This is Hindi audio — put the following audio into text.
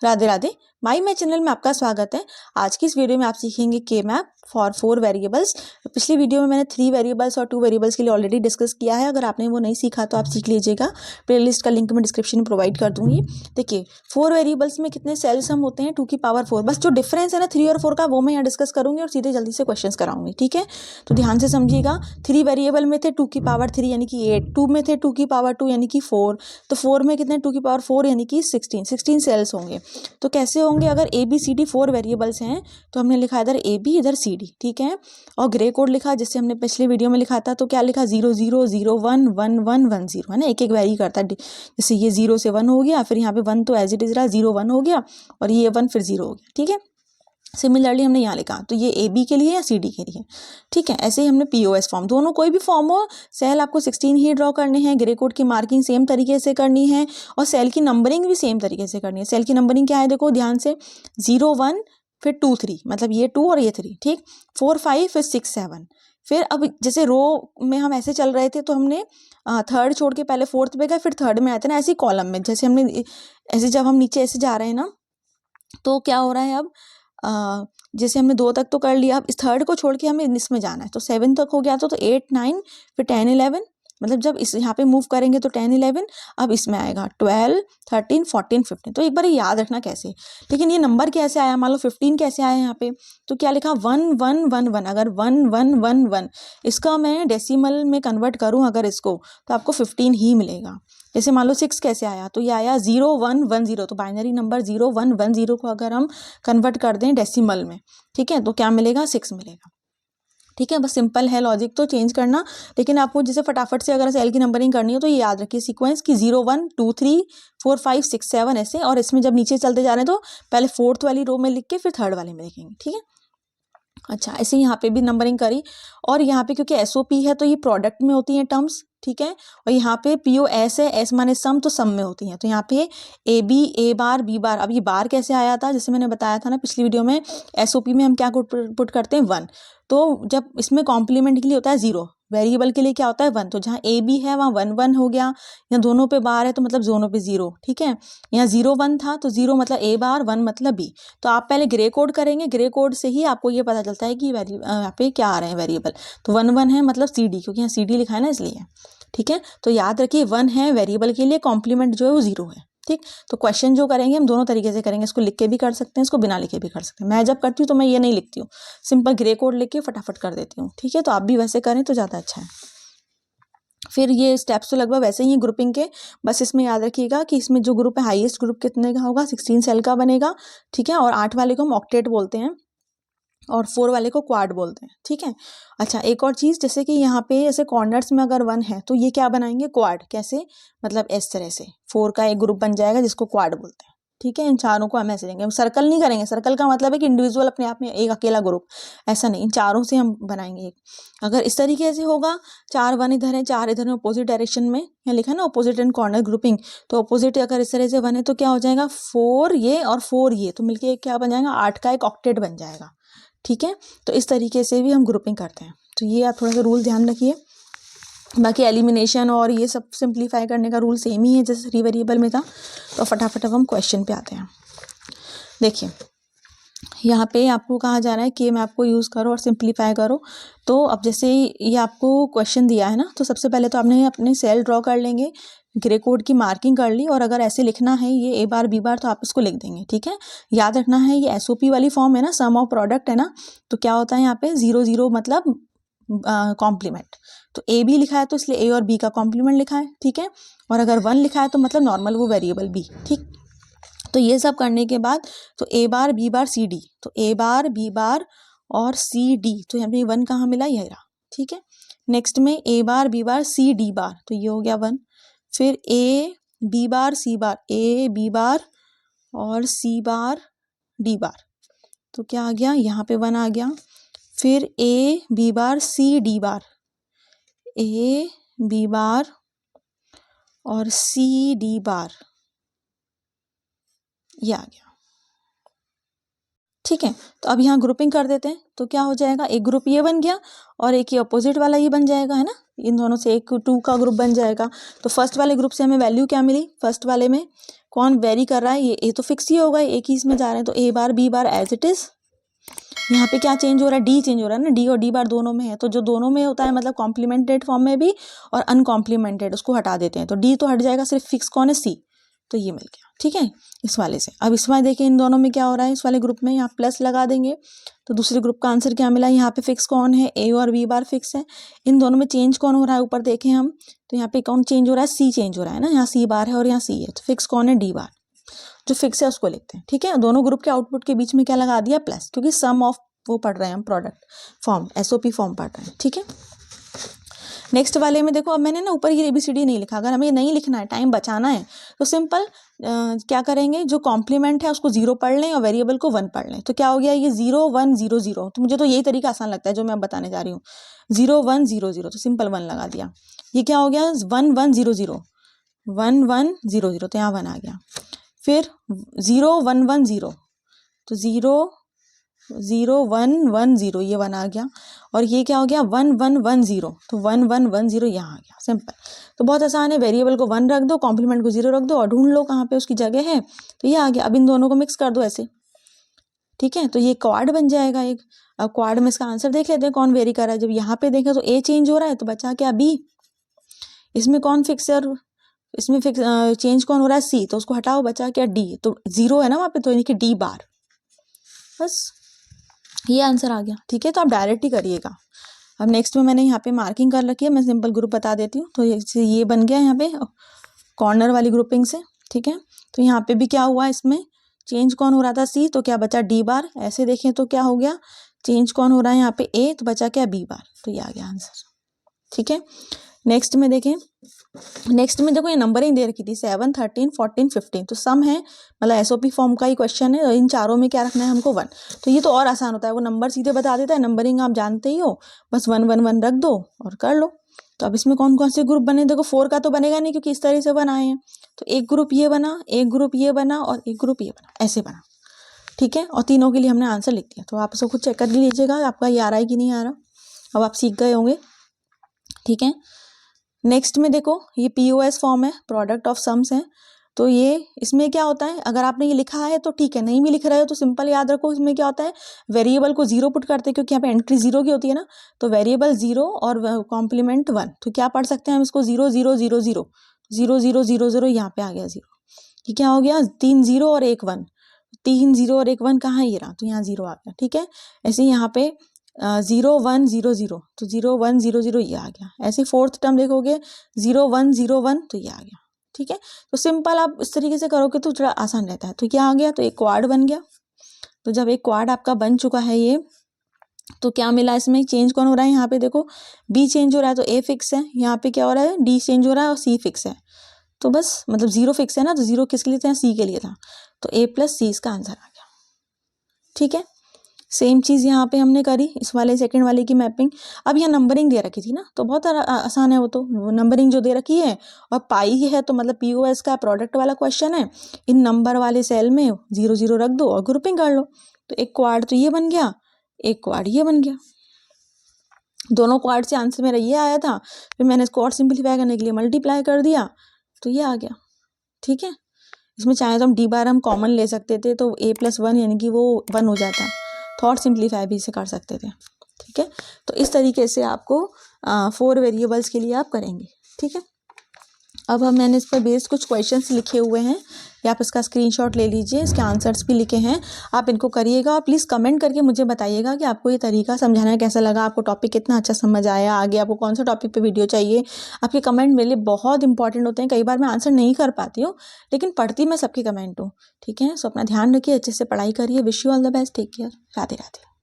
राधे राधे। माई चैनल में आपका स्वागत है। आज की इस वीडियो में आप सीखेंगे के मैप फॉर 4 वेरिएबल्स। पिछली वीडियो में मैंने 3 वेरिएबल्स और 2 वेरिएबल्स के लिए ऑलरेडी डिस्कस किया है। अगर आपने वो नहीं सीखा तो आप सीख लीजिएगा। प्लेलिस्ट का लिंक मैं डिस्क्रिप्शन में प्रोवाइड कर दूंगी। देखिए 4 वेरिएबल्स में कितने सेल्स हम होते हैं 2 की पावर 4। बस जो डिफरेंस है ना 3 और 4 का वो मैं यहाँ डिस्कस करूंगी और सीधे जल्दी से क्वेश्चन कराऊंगी। ठीक है, तो ध्यान से समझिएगा। 3 वेरिएबल में थे 2 की पावर 3 यानी कि 8, 2 में थे 2 की पावर 2 यानी कि 4, तो 4 में कितने 2 की पावर 4 यानी कि 16 सेल्स होंगे। तो कैसे होंगे? अगर A B C D 4 variables हैं तो हमने लिखा इधर ए बी इधर सी डी। ठीक है, और ग्रे कोड लिखा जैसे हमने पिछले वीडियो में लिखा था। तो क्या लिखा 0 0 0 1 1 1 1 0 है ना, एक एक वेरी करता है। जैसे ये 0 से 1 हो गया, फिर यहाँ पे 1 तो एज इट इज रहा, 0 1 हो गया और ये 1 फिर 0 हो गया। ठीक है, सिमिलरली हमने यहाँ लिखा तो ये ए बी के लिए या सी डी के लिए। ठीक है, ऐसे ही हमने पीओएस फॉर्म, दोनों कोई भी फॉर्म हो, सेल आपको 16 ही ड्रॉ करने हैं। ग्रे कोड की मार्किंग सेम तरीके से करनी है और सेल की नंबरिंग भी सेम तरीके से करनी है। सेल की नंबरिंग क्या है देखो ध्यान से, 0 1 फिर 2 3, मतलब ये 2 और ये 3। ठीक, 4 5 फिर 6 7। फिर अब जैसे रो में हम ऐसे चल रहे थे तो हमने थर्ड छोड़ के पहले फोर्थ पे गए, फिर थर्ड में आए थे ना। ऐसे कॉलम में जैसे हमने ऐसे जब हम नीचे ऐसे जा रहे हैं ना तो क्या हो रहा है अब जैसे हमने 2 तक तो कर लिया, अब इस थर्ड को छोड़ के हमें इसमें जाना है। तो 7 तक हो गया तो 8 9 फिर 10 11, मतलब जब इस यहाँ पे मूव करेंगे तो 10 11, अब इसमें आएगा 12 13 14 15। तो एक बार याद रखना कैसे, लेकिन ये नंबर कैसे आया, मान लो 15 कैसे आया यहाँ पे, तो क्या लिखा 1 1 1 1। अगर 1 1 1 1 इसका मैं डेसिमल में कन्वर्ट करूँ अगर इसको, तो आपको 15 ही मिलेगा। जैसे मान लो 6 कैसे आया, तो ये आया 0 1 1 0। तो बाइनरी नंबर 0 1 1 0 को अगर हम कन्वर्ट कर दें डेसिमल में, ठीक है, तो क्या मिलेगा 6 मिलेगा। ठीक है, बस सिंपल है लॉजिक, तो चेंज करना। लेकिन आपको जैसे फटाफट से अगर सेल की नंबरिंग करनी हो तो ये याद रखिए सीक्वेंस की 0 1 2 3 4 5 6 7 ऐसे, और इसमें जब नीचे चलते जा रहे हैं तो पहले फोर्थ वाली रो में लिख के फिर थर्ड वाले में लिखेंगे। ठीक है, अच्छा ऐसे यहाँ पे भी नंबरिंग करी। और यहाँ पे क्योंकि एसओपी है तो ये प्रोडक्ट में होती हैं टर्म्स। ठीक है, और यहाँ पे पीओएस है, एस माने सम, तो सम में होती हैं। तो यहाँ पे A B A bar B बार। अब ये बार कैसे आया था, जैसे मैंने बताया था ना पिछली वीडियो में, एसओपी में हम क्या पुट करते हैं 1। तो जब इसमें कॉम्प्लीमेंट के लिए होता है 0, वेरिएबल के लिए क्या होता है 1। तो जहाँ ए बी है वहाँ 1 1 हो गया, यहाँ दोनों पे बार है तो मतलब दोनों पे 0। ठीक है, यहाँ 0 1 था तो 0 मतलब ए बार, 1 मतलब बी। तो आप पहले ग्रे कोड करेंगे, ग्रे कोड से ही आपको ये पता चलता है कि यहाँ पे क्या आ रहे हैं वेरिएबल। तो 1 1 है मतलब सी डी, क्योंकि यहाँ सी डी लिखा है ना इसलिए। ठीक है, तो याद रखिए 1 है वेरिएबल के लिए, कॉम्प्लीमेंट जो है वो 0 है। ठीक, तो क्वेश्चन जो करेंगे हम दोनों तरीके से करेंगे, इसको लिख के भी कर सकते हैं, इसको बिना लिखे भी कर सकते हैं। मैं जब करती हूँ तो मैं ये नहीं लिखती हूँ, सिंपल ग्रे कोड लिख के फटाफट कर देती हूँ। ठीक है, तो आप भी वैसे करें तो ज़्यादा अच्छा है। फिर ये स्टेप्स तो लगभग वैसे ही हैं ग्रुपिंग के, बस इसमें याद रखिएगा कि इसमें जो ग्रुप है हाईएस्ट ग्रुप कितने का होगा, 16 सेल का बनेगा। ठीक है, और 8 वाले को हम ऑक्टेट बोलते हैं और 4 वाले को क्वाड बोलते हैं। ठीक है, अच्छा एक और चीज़, जैसे कि यहाँ पे ऐसे कॉर्नर्स में अगर 1 है तो ये क्या बनाएंगे क्वाड। कैसे, मतलब इस तरह से 4 का एक ग्रुप बन जाएगा जिसको क्वाड बोलते हैं। ठीक है, इन चारों को हम ऐसे लेंगे, सर्कल नहीं करेंगे। सर्कल का मतलब है कि इंडिविजुअल अपने आप में एक अकेला ग्रुप, ऐसा नहीं, इन चारों से हम बनाएंगे एक। अगर इस तरीके से होगा 4 1 इधर है 4 इधर है अपोजिट डायरेक्शन में, यहाँ लिखा है ना अपोजिट एंड कॉर्नर ग्रुपिंग, तो अपोजिट अगर इस तरह से 1 है तो क्या हो जाएगा 4 ये और 4 ये, तो मिलके क्या बन जाएगा 8 का एक ऑक्टेट बन जाएगा। ठीक है, तो इस तरीके से भी हम ग्रुपिंग करते हैं। तो ये आप थोड़ा सा रूल ध्यान रखिए। बाकी एलिमिनेशन और ये सब सिंप्लीफाई करने का रूल सेम ही है जैसे 3 वेरिएबल में था। तो फटाफट अब हम क्वेश्चन पे आते हैं। देखिए यहाँ पे आपको कहा जा रहा है कि मैप को यूज़ करो और सिंप्लीफाई करो। तो अब जैसे ये आपको क्वेश्चन दिया है ना, तो सबसे पहले तो आपने अपने सेल ड्रॉ कर लेंगे, ग्रे कोड की मार्किंग कर ली, और अगर ऐसे लिखना है ये ए बार बी बार तो आप इसको लिख देंगे। ठीक है, याद रखना है ये एसओपी वाली फॉर्म है ना, सम ऑफ प्रोडक्ट है ना, तो क्या होता है यहाँ पे 0 0 मतलब कॉम्प्लीमेंट। तो ए बी लिखा है तो इसलिए ए और बी का कॉम्प्लीमेंट लिखा है। ठीक है, और अगर 1 लिखा है तो मतलब नॉर्मल वो वेरिएबल बी। ठीक, तो ये सब करने के बाद तो A bar B bar C D, तो ए बार बी बार और सी डी, तो यहाँ पे 1 कहाँ मिला, ये रहा। ठीक है, नेक्स्ट में ए bar B bar C D बार, तो ये हो गया 1। फिर A B bar C bar, A B bar और सी बार डी बार, तो क्या आ गया यहाँ पे 1 आ गया। फिर A B bar C D bar, A B bar और सी डी बार, ये आ गया। ठीक है, तो अब यहाँ ग्रुपिंग कर देते हैं। तो क्या हो जाएगा, एक ग्रुप ये बन गया और एक ये अपोजिट वाला ये बन जाएगा, है ना, इन दोनों से एक 2 का ग्रुप बन जाएगा। तो फर्स्ट वाले ग्रुप से हमें वैल्यू क्या मिली, फर्स्ट वाले में कौन वेरी कर रहा है, ये ए तो फिक्स ही होगा, एक ही इसमें जा रहे हैं, तो A bar B bar as it is. यहाँ पे क्या चेंज हो रहा है, डी चेंज हो रहा है ना, डी और डी बार दोनों में है, तो जो दोनों में होता है मतलब कॉम्प्लीमेंटेड फॉर्म में भी और अनकॉम्प्लीमेंटेड, उसको हटा देते हैं, तो डी तो हट जाएगा, सिर्फ फिक्स कौन है, सी, तो ये मिल गया। ठीक है, इस वाले से। अब इस वाले देखिए इन दोनों में क्या हो रहा है, इस वाले ग्रुप में यहाँ प्लस लगा देंगे, तो दूसरे ग्रुप का आंसर क्या मिला, यहाँ पे फिक्स कौन है, ए और बी बार फिक्स है। इन दोनों में चेंज कौन हो रहा है, ऊपर देखें हम, तो यहाँ पे कौन चेंज हो रहा है, सी चेंज हो रहा है ना, यहाँ सी बार है और यहाँ सी है, तो फिक्स कौन है, डी बार, जो फिक्स है उसको लिखते हैं। ठीक है, दोनों ग्रुप के आउटपुट के बीच में क्या लगा दिया, प्लस, क्योंकि सम ऑफ वो पढ़ रहे हैं हम प्रोडक्ट फॉर्म, एसओपी फॉर्म पढ़ रहे हैं। ठीक है, नेक्स्ट वाले में देखो, अब मैंने ना ऊपर ये ABCD नहीं लिखा, अगर हमें नहीं लिखना है, टाइम बचाना है, तो सिंपल क्या करेंगे, जो कॉम्प्लीमेंट है उसको 0 पढ़ लें और वेरिएबल को 1 पढ़ लें, तो क्या हो गया, ये 0 1 0 0, तो मुझे तो यही तरीका आसान लगता है जो मैं बताने जा रही हूँ, 0 1 0 0, तो सिंपल 1 लगा दिया। ये क्या हो गया, 1 1 0 0, 1 1 0 0, तो यहाँ 1 आ गया। फिर 0 1 1 0, तो 0 0 1 1 0, ये 1 आ गया। और ये क्या हो गया, 1 1 1 0, तो 1 1 1 0 यहाँ आ गया। सिंपल, तो बहुत आसान है, वेरिएबल को 1 रख दो, कॉम्प्लीमेंट को 0 रख दो और ढूंढ लो कहाँ पे उसकी जगह है, तो ये आ गया। अब इन दोनों को मिक्स कर दो ऐसे। ठीक है, तो ये क्वाड बन जाएगा एक। अब क्वाड में इसका आंसर देख लेते हैं कौन वेरी कर रहा है। जब यहाँ पे देखें तो ए चेंज हो रहा है, तो बचा क्या, बी। इसमें कौन फिक्स है और इसमें फिक्स चेंज कौन हो रहा है, सी, तो उसको हटाओ, बचा क्या, डी, तो 0 है ना वहाँ पे, तो यानी कि डी बार, बस ये आंसर आ गया। ठीक है, तो आप डायरेक्ट ही करिएगा। अब नेक्स्ट में मैंने यहाँ पे मार्किंग कर रखी है, मैं सिंपल ग्रुप बता देती हूँ, तो ये बन गया यहाँ पे कॉर्नर वाली ग्रुपिंग से। ठीक है, तो यहाँ पे भी क्या हुआ, इसमें चेंज कौन हो रहा था, सी, तो क्या बचा, डी बार। ऐसे देखें तो क्या हो गया, चेंज कौन हो रहा है यहाँ पे, ए, तो बचा क्या, बी बार, तो ये आ गया आंसर। ठीक है, नेक्स्ट में देखें, नेक्स्ट में देखो ये नंबरिंग दे रखी थी 7 13 14 15, तो सम है, मतलब एसओपी फॉर्म का ही क्वेश्चन है, इन चारों में क्या रखना है हमको 1, तो ये तो और आसान होता है, वो नंबर सीधे बता देता है, नंबरिंग आप जानते ही हो, बस 1 1 1 रख दो और कर लो। तो अब इसमें कौन कौन से ग्रुप बने, देखो 4 का तो बनेगा नहीं क्योंकि इस तरह से बनाए हैं, तो एक ग्रुप ये बना, एक ग्रुप ये बना और एक ग्रुप ये बना, ऐसे बना। ठीक है, और तीनों के लिए हमने आंसर लिख दिया, तो आप इसको खुद चेक कर लीजिएगा आपका ये आ रहा है कि नहीं आ रहा। अब आप सीख गए होंगे। ठीक है, नेक्स्ट में देखो ये POS फॉर्म है, प्रोडक्ट ऑफ सम्स है, तो ये इसमें क्या होता है, अगर आपने ये लिखा है तो ठीक है, नहीं भी लिख रहे हो तो सिंपल याद रखो, इसमें क्या होता है, वेरिएबल को 0 पुट करते हैं क्योंकि यहाँ पे एंट्री 0 की होती है ना, तो वेरिएबल 0 और कॉम्प्लीमेंट 1, तो क्या पढ़ सकते हैं हम इसको, 0 0 0 0 0 0 0 0, यहाँ पे आ गया 0, ये क्या हो गया, 3 0 और 1 1, 3 0 और 1 1 कहाँ, ये रहा, तो यहाँ 0 आ गया। ठीक है, ऐसे यहाँ पे 0 1 0 0, तो 0 1 0 0 ये आ गया। ऐसे फोर्थ टर्म देखोगे 0 1 0 1, तो ये आ गया। ठीक है, तो सिंपल आप इस तरीके से करोगे तो थोड़ा आसान रहता है। तो क्या आ गया, तो एक क्वाड बन गया। तो जब एक क्वाड आपका बन चुका है ये, तो क्या मिला, इसमें चेंज कौन हो रहा है, यहाँ पे देखो बी चेंज हो रहा है, तो ए फिक्स है, यहाँ पे क्या हो रहा है, डी चेंज हो रहा है और सी फिक्स है, तो बस मतलब 0 फिक्स है ना, तो 0 किसके लिए था, सी के लिए था, तो ए प्लस सी इसका आंसर आ गया। ठीक है, सेम चीज़ यहाँ पे हमने करी, इस वाले सेकंड वाले की मैपिंग। अब यहाँ नंबरिंग दे रखी थी ना, तो बहुत आसान है, वो तो नंबरिंग जो दे रखी है और पाई है, तो मतलब POS का प्रोडक्ट वाला क्वेश्चन है, इन नंबर वाले सेल में 0 0 रख दो और ग्रुपिंग कर लो, तो एक क्वाड तो ये बन गया, एक क्वाड ये बन गया। दोनों क्वाड से आंसर मेरा ये आया था, फिर मैंने इसको और सिंप्लीफाई करने के लिए मल्टीप्लाई कर दिया, तो ये आ गया। ठीक है, इसमें चाहे तो हम डी बार हम कॉमन ले सकते थे, तो a + 1 यानी कि वो 1 हो जाता, थॉट सिंप्लीफाई भी इसे कर सकते थे। ठीक है, तो इस तरीके से आपको 4 वेरिएबल्स के लिए आप करेंगे। ठीक है, अब मैंने इस पर बेस्ड कुछ क्वेश्चंस लिखे हुए हैं, या आप इसका स्क्रीनशॉट ले लीजिए, इसके आंसर्स भी लिखे हैं, आप इनको करिएगा और प्लीज़ कमेंट करके मुझे बताइएगा कि आपको ये तरीका समझाना कैसा लगा, आपको टॉपिक कितना अच्छा समझ आया, आगे आपको कौन सा टॉपिक पे वीडियो चाहिए। आपके कमेंट मेरे लिए बहुत इंपॉर्टेंट होते हैं, कई बार मैं आंसर नहीं कर पाती हूँ, लेकिन पढ़ती मैं सबके कमेंट हूँ। ठीक है, सो अपना ध्यान रखिए, अच्छे से पढ़ाई करिए, wish you all the best, take care, Radhe Radhe.